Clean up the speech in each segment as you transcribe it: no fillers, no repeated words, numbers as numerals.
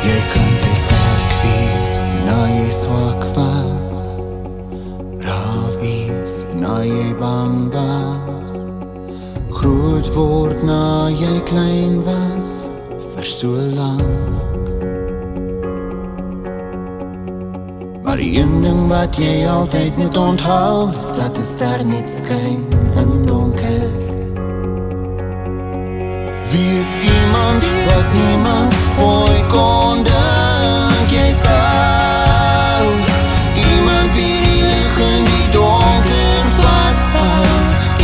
Jy kan te sterk wees na jy swak was, braaf wees na jy bang was, groot word na jy klein was, vir so lank. Maar die een ding wat jy altyd moet onthou, is dat 'n ster net skyn in donker. Wie is iemand wat niemand ooit kon dink jy sou? Iemand wie die lig in die donker vashou,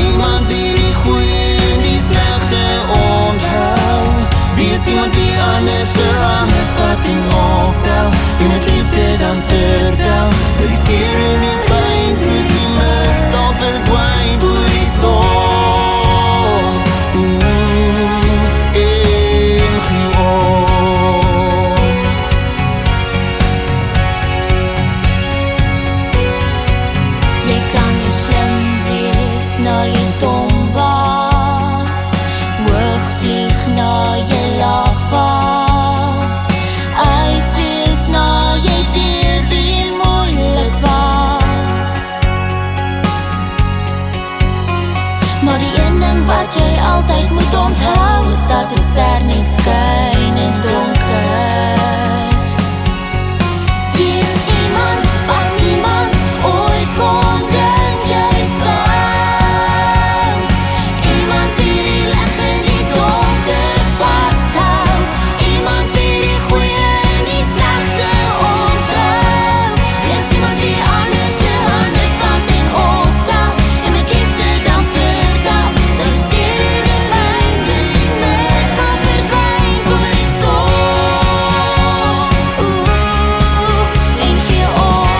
iemand wie die goeie en die slegte onthou. Wie is iemand die anders se hande vat en optel, en met liefde dan vertel, dat die seer en die pyn soos die mis sal verdwyn oor die son. Jy kan nie slim wees na jy dom was, hoog vlieg na jy laag was, uitwees na jy deur die moeilik was. Maar die een ding wat jy altyd moet onthou, is dat 'n ster net skyn in donker. Wie is iemand wat niemand ooit kon dink jy sou? Iemand wie die lig in die donker vashou, iemand wie die goeie en die slegte onthou. Wie is iemand die anders se hande vat en optel, en met liefde dan vertel, dat die seer en die pyn soos die mis gaan verdwyn voor die son. En gee op.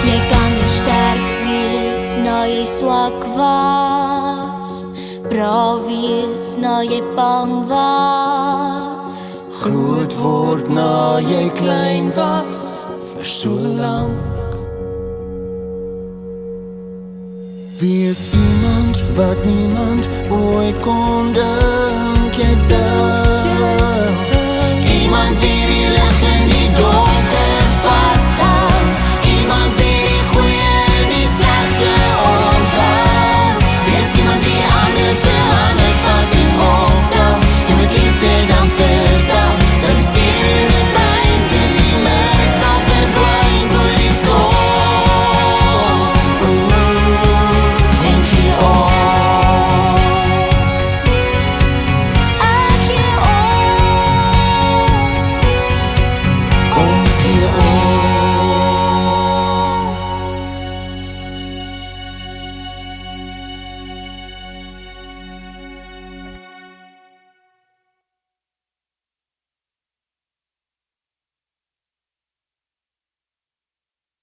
Jy kan nie sterk wees na jy swak was, braaf wees na jy bang was, Groot word na jy klein was, vir so lank. Wie is iemand wat niemand ooit kon dink jy sou? Iemand wie die lig in die donker